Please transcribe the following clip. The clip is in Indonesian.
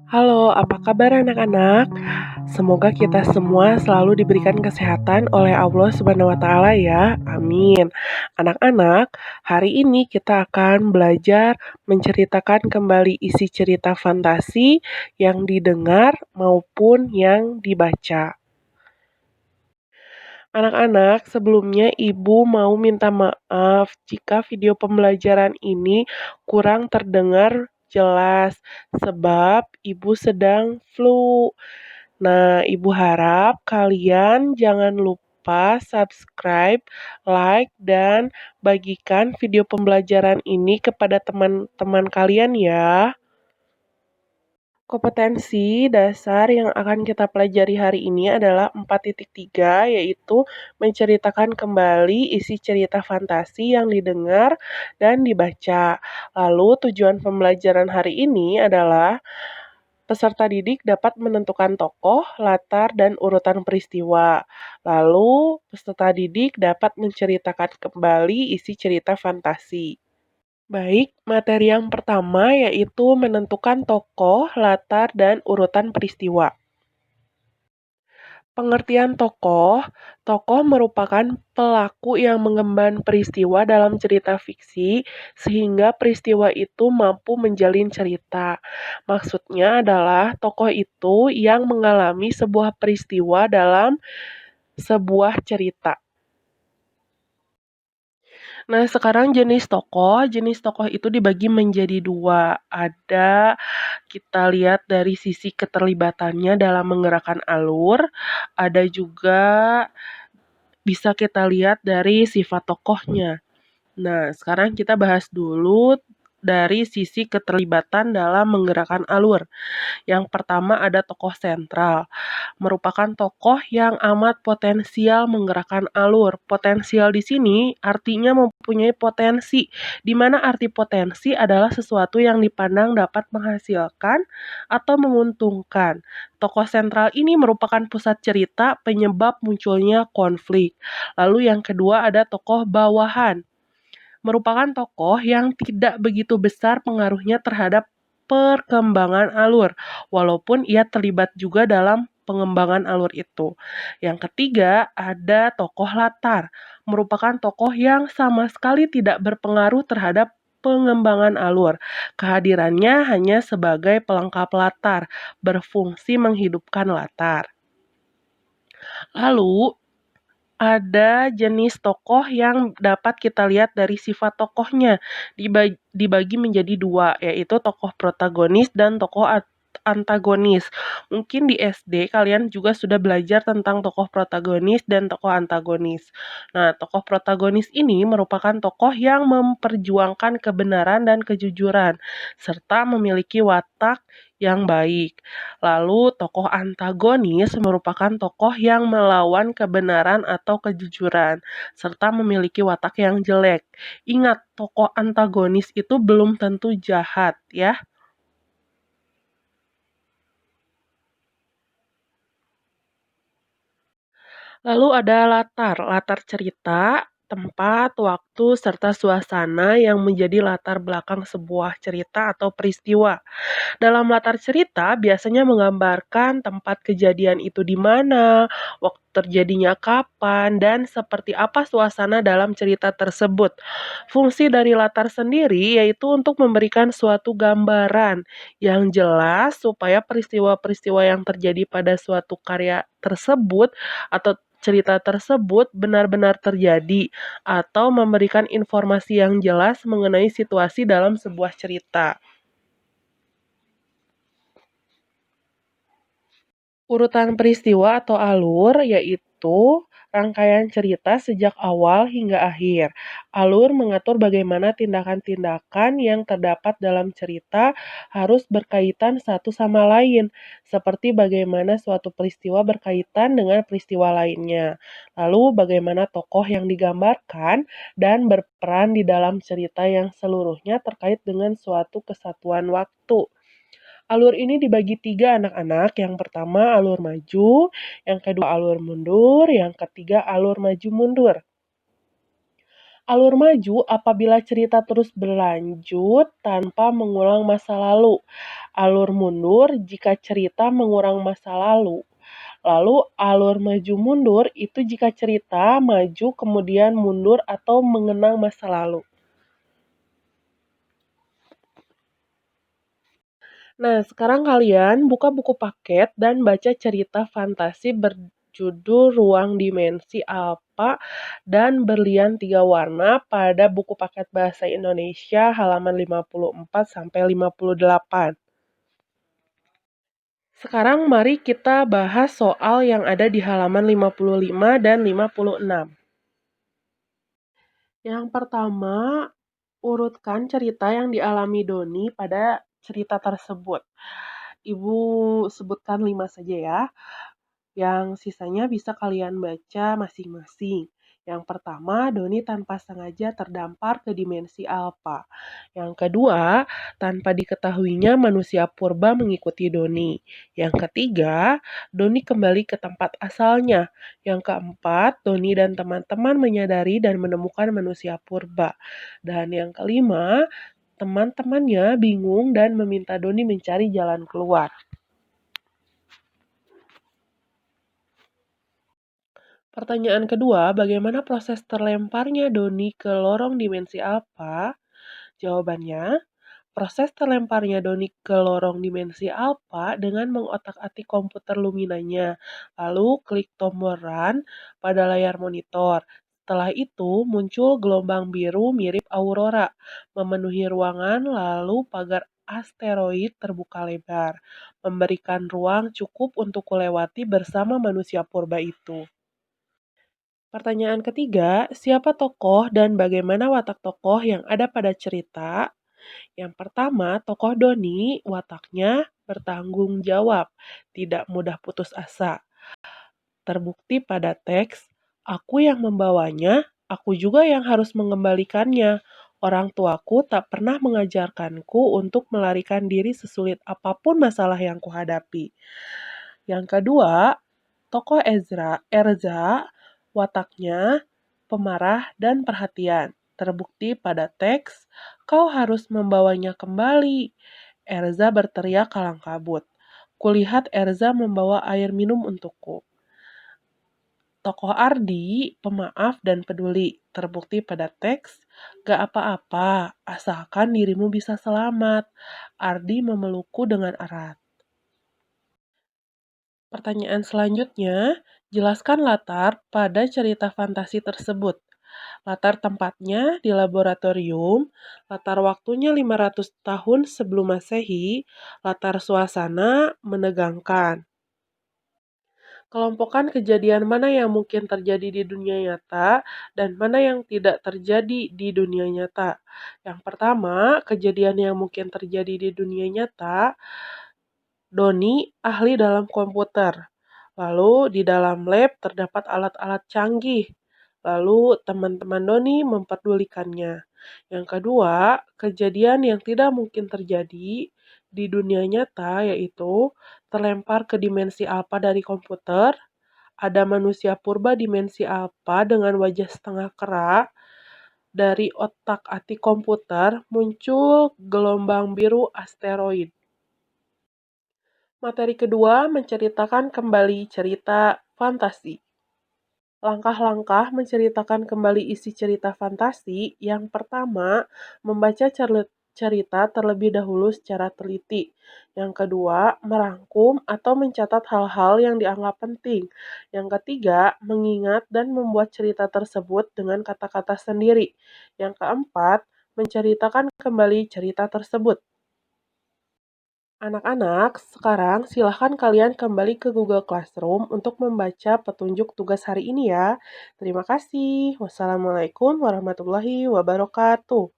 Halo, apa kabar anak-anak? Semoga kita semua selalu diberikan kesehatan oleh Allah Subhanahu wa taala ya. Amin. Anak-anak, hari ini kita akan belajar menceritakan kembali isi cerita fantasi yang didengar maupun yang dibaca. Anak-anak, sebelumnya Ibu mau minta maaf jika video pembelajaran ini kurang terdengar jelas sebab Ibu sedang flu. Nah, Ibu harap kalian jangan lupa subscribe, like, dan bagikan video pembelajaran ini kepada teman-teman kalian ya. Kompetensi dasar yang akan kita pelajari hari ini adalah 4.3, yaitu menceritakan kembali isi cerita fantasi yang didengar dan dibaca. Lalu tujuan pembelajaran hari ini adalah peserta didik dapat menentukan tokoh, latar, dan urutan peristiwa. Lalu peserta didik dapat menceritakan kembali isi cerita fantasi. Baik, materi yang pertama yaitu menentukan tokoh, latar, dan urutan peristiwa. Pengertian tokoh, tokoh merupakan pelaku yang mengemban peristiwa dalam cerita fiksi sehingga peristiwa itu mampu menjalin cerita. Maksudnya adalah tokoh itu yang mengalami sebuah peristiwa dalam sebuah cerita. Nah, sekarang jenis tokoh itu dibagi menjadi dua. Ada kita lihat dari sisi keterlibatannya dalam menggerakkan alur, ada juga bisa kita lihat dari sifat tokohnya. Nah, sekarang kita bahas dulu dari sisi keterlibatan dalam menggerakkan alur. Yang pertama ada tokoh sentral, merupakan tokoh yang amat potensial menggerakkan alur. Potensial di sini artinya mempunyai potensi, di mana arti potensi adalah sesuatu yang dipandang dapat menghasilkan atau menguntungkan. Tokoh sentral ini merupakan pusat cerita penyebab munculnya konflik. Lalu yang kedua ada tokoh bawahan, merupakan tokoh yang tidak begitu besar pengaruhnya terhadap perkembangan alur, walaupun ia terlibat juga dalam pengembangan alur itu. Yang ketiga, ada tokoh latar, merupakan tokoh yang sama sekali tidak berpengaruh terhadap pengembangan alur. Kehadirannya hanya sebagai pelengkap latar, berfungsi menghidupkan latar. Lalu, ada jenis tokoh yang dapat kita lihat dari sifat tokohnya, dibagi menjadi dua, yaitu tokoh protagonis dan tokoh antagonis. Mungkin di SD kalian juga sudah belajar tentang tokoh protagonis dan tokoh antagonis. Nah, tokoh protagonis ini merupakan tokoh yang memperjuangkan kebenaran dan kejujuran, serta memiliki watak yang baik. Lalu tokoh antagonis merupakan tokoh yang melawan kebenaran atau kejujuran, serta memiliki watak yang jelek. Ingat, tokoh antagonis itu belum tentu jahat ya. Lalu ada latar cerita, tempat, waktu, serta suasana yang menjadi latar belakang sebuah cerita atau peristiwa. Dalam latar cerita biasanya menggambarkan tempat kejadian itu di mana, waktu terjadinya kapan, dan seperti apa suasana dalam cerita tersebut. Fungsi dari latar sendiri yaitu untuk memberikan suatu gambaran yang jelas supaya peristiwa-peristiwa yang terjadi pada suatu karya tersebut atau cerita tersebut benar-benar terjadi atau memberikan informasi yang jelas mengenai situasi dalam sebuah cerita. Urutan peristiwa atau alur yaitu rangkaian cerita sejak awal hingga akhir. Alur mengatur bagaimana tindakan-tindakan yang terdapat dalam cerita harus berkaitan satu sama lain, seperti bagaimana suatu peristiwa berkaitan dengan peristiwa lainnya. Lalu bagaimana tokoh yang digambarkan dan berperan di dalam cerita yang seluruhnya terkait dengan suatu kesatuan waktu. Alur ini dibagi tiga anak-anak, yang pertama alur maju, yang kedua alur mundur, yang ketiga alur maju mundur. Alur maju apabila cerita terus berlanjut tanpa mengulang masa lalu. Alur mundur jika cerita mengulang masa lalu. Lalu alur maju mundur itu jika cerita maju kemudian mundur atau mengenang masa lalu. Nah, sekarang kalian buka buku paket dan baca cerita fantasi berjudul Ruang Dimensi Alpha dan Berlian Tiga Warna pada buku paket bahasa Indonesia halaman 54 sampai 58. Sekarang mari kita bahas soal yang ada di halaman 55 dan 56. Yang pertama, urutkan cerita yang dialami Doni pada cerita tersebut. Ibu sebutkan 5 saja ya. Yang sisanya bisa kalian baca masing-masing. Yang pertama, Doni tanpa sengaja terdampar ke dimensi alfa. Yang kedua, tanpa diketahuinya manusia purba mengikuti Doni. Yang ketiga, Doni kembali ke tempat asalnya. Yang keempat, Doni dan teman-teman menyadari dan menemukan manusia purba. Dan yang kelima, teman-temannya bingung dan meminta Doni mencari jalan keluar. Pertanyaan kedua, bagaimana proses terlemparnya Doni ke lorong dimensi alfa? Jawabannya, proses terlemparnya Doni ke lorong dimensi alfa dengan mengotak-atik komputer Luminanya, lalu klik tombol run pada layar monitor. Setelah itu muncul gelombang biru mirip aurora, memenuhi ruangan lalu pagar asteroid terbuka lebar, memberikan ruang cukup untuk kulewati bersama manusia purba itu. Pertanyaan ketiga, siapa tokoh dan bagaimana watak tokoh yang ada pada cerita? Yang pertama, tokoh Doni, wataknya bertanggung jawab, tidak mudah putus asa. Terbukti pada teks, aku yang membawanya, aku juga yang harus mengembalikannya. Orang tuaku tak pernah mengajarkanku untuk melarikan diri sesulit apapun masalah yang kuhadapi. Yang kedua, tokoh Erza, wataknya pemarah dan perhatian. Terbukti pada teks, kau harus membawanya kembali. Erza berteriak kalang kabut. Kulihat Erza membawa air minum untukku. Tokoh Ardi, pemaaf dan peduli. Terbukti pada teks, gak apa-apa, asalkan dirimu bisa selamat. Ardi memelukku dengan erat. Pertanyaan selanjutnya, jelaskan latar pada cerita fantasi tersebut. Latar tempatnya di laboratorium, latar waktunya 500 tahun sebelum Masehi, latar suasana menegangkan. Kelompokkan kejadian mana yang mungkin terjadi di dunia nyata dan mana yang tidak terjadi di dunia nyata. Yang pertama, kejadian yang mungkin terjadi di dunia nyata, Doni ahli dalam komputer. Lalu di dalam lab terdapat alat-alat canggih. Lalu teman-teman Doni memperdulikannya. Yang kedua, kejadian yang tidak mungkin terjadi di dunia nyata yaitu terlempar ke dimensi alfa dari komputer, ada manusia purba dimensi alfa dengan wajah setengah kera, dari otak-atik komputer muncul gelombang biru asteroid. Materi kedua menceritakan kembali cerita fantasi. Langkah-langkah menceritakan kembali isi cerita fantasi. Yang pertama, membaca cerita terlebih dahulu secara teliti. Yang kedua, merangkum atau mencatat hal-hal yang dianggap penting. Yang ketiga, mengingat dan membuat cerita tersebut dengan kata-kata sendiri. Yang keempat, menceritakan kembali cerita tersebut. Anak-anak, sekarang silahkan kalian kembali ke Google Classroom untuk membaca petunjuk tugas hari ini ya. Terima kasih. Wassalamualaikum warahmatullahi wabarakatuh.